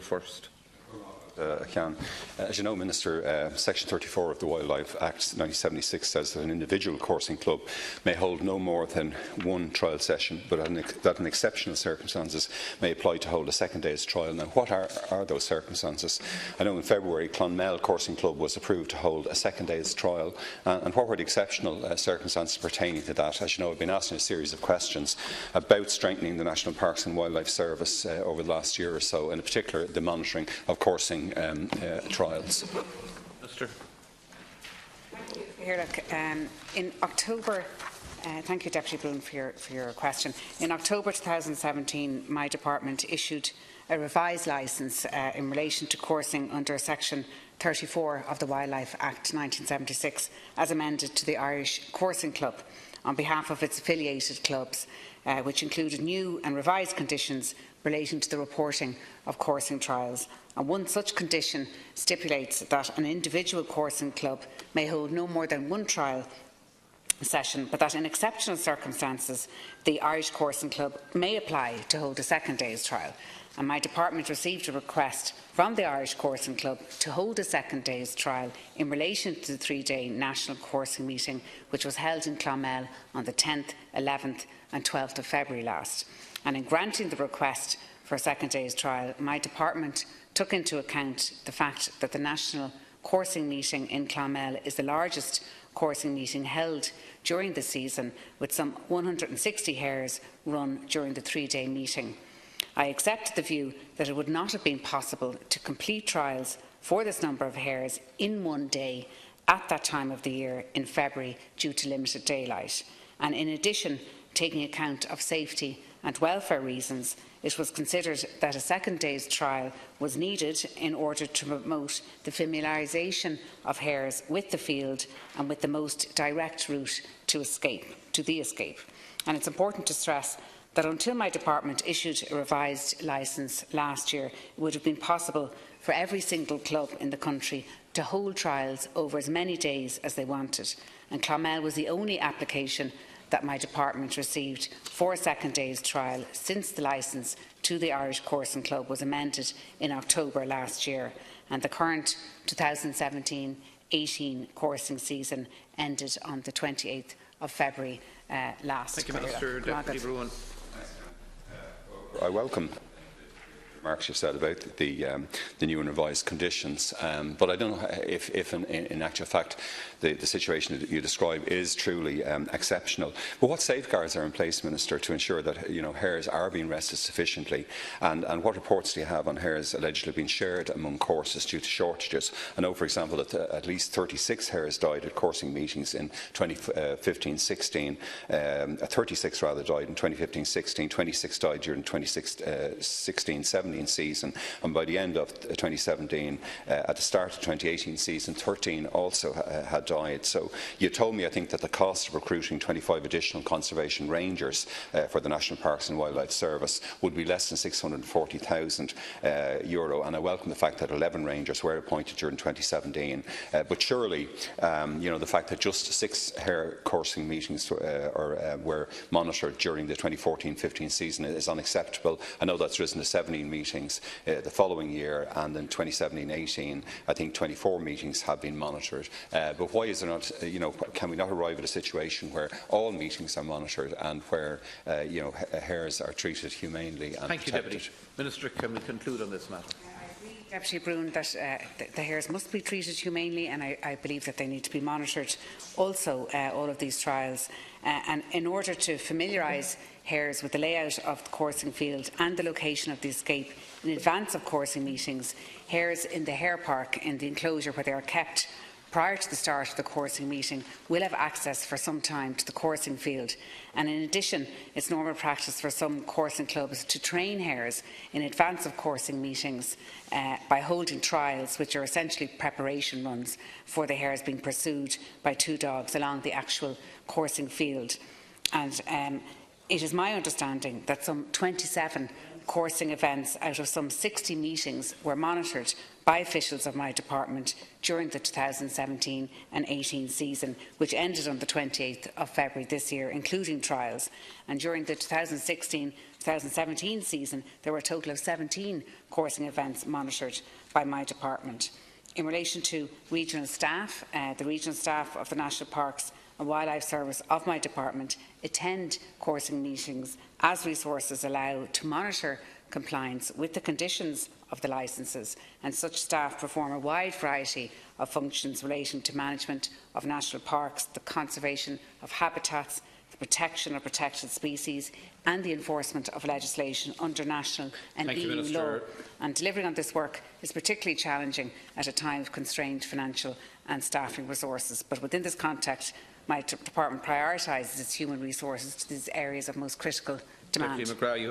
first. I can. As you know, Minister, Section 34 of the Wildlife Act 1976 says that an individual coursing club may hold no more than one trial session, but that in exceptional circumstances may apply to hold a second day's trial. Now, what are those circumstances? I know in February, Clonmel Coursing Club was approved to hold a second day's trial, and what were the exceptional circumstances pertaining to that? As you know, I've been asking a series of questions about strengthening the National Parks and Wildlife Service over the last year or so, and in particular the monitoring of coursing trials. Minister. In October, thank you, Deputy Broughan, for your question. In October 2017, my department issued a revised licence in relation to coursing under Section 34 of the Wildlife Act 1976, as amended to the Irish Coursing Club, on behalf of its affiliated clubs, which included new and revised conditions relating to the reporting of coursing trials. And one such condition stipulates that an individual coursing club may hold no more than one trial session, but that in exceptional circumstances the Irish Coursing Club may apply to hold a second day's trial. And my department received a request from the Irish Coursing Club to hold a second day's trial in relation to the three-day national coursing meeting, which was held in Clonmel on the 10th, 11th and 12th of February last. And in granting the request for a second day's trial, my department took into account the fact that the national coursing meeting in Clonmel is the largest coursing meeting held during the season, with some 160 hares run during the three-day meeting. I accept the view that it would not have been possible to complete trials for this number of hares in one day at that time of the year in February due to limited daylight. And in addition, taking account of safety and welfare reasons, it was considered that a second day's trial was needed in order to promote the familiarisation of hares with the field and with the most direct route to the escape. And it's important to stress that until my department issued a revised licence last year, it would have been possible for every single club in the country to hold trials over as many days as they wanted. And Clonmel was the only application that my department received for a second day's trial since the licence to the Irish Coursing Club was amended in October last year, and the current 2017-18 coursing season ended on the 28th of February last. Thank you, Minister. Deputy Broughan. I welcome remarks you said about the new and revised conditions, but I don't know if in actual fact the situation that you describe is truly exceptional. But what safeguards are in place, Minister, to ensure that hares are being rested sufficiently, and what reports do you have on hares allegedly being shared among courses due to shortages? I know, for example, that at least 36 hares died at coursing meetings in 2015-16, 36 rather died in 2015-16, 26 died during 2016-17 season, and by the end of 2017, at the start of 2018 season, 13 also had died. So you told me, I think, that the cost of recruiting 25 additional conservation rangers for the National Parks and Wildlife Service would be less than €640,000, and I welcome the fact that 11 rangers were appointed during 2017. But surely, the fact that just 6 hare coursing meetings were monitored during the 2014-15 season is unacceptable. I know that's risen to 17 meetings the following year, and in 2017-18, I think 24 meetings have been monitored. But why is there not, can we not arrive at a situation where all meetings are monitored and where, hares are treated humanely and Thank protected? you, Deputy. Minister, can we conclude on this matter? Deputy Broughan, that the hares must be treated humanely, and I believe that they need to be monitored also, all of these trials. And in order to familiarise hares with the layout of the coursing field and the location of the escape in advance of coursing meetings, hares in the hare park, in the enclosure where they are kept prior to the start of the coursing meeting, will have access for some time to the coursing field. And in addition, it's normal practice for some coursing clubs to train hares in advance of coursing meetings by holding trials, which are essentially preparation runs for the hares being pursued by 2 dogs along the actual coursing field. And it is my understanding that some 27 coursing events out of some 60 meetings were monitored by officials of my department during the 2017 and 18 season, which ended on the 28th of February this year, including trials. And during the 2016-2017 season, there were a total of 17 coursing events monitored by my department. In relation to regional staff, the regional staff of the National Parks and Wildlife Service of my department attend coursing meetings as resources allow to monitor compliance with the conditions of the licences, and such staff perform a wide variety of functions relating to management of national parks, the conservation of habitats, the protection of protected species and the enforcement of legislation under national and EU law. And delivering on this work is particularly challenging at a time of constrained financial and staffing resources. But within this context, my department prioritises its human resources to these areas of most critical demand. Deputy McGrath, you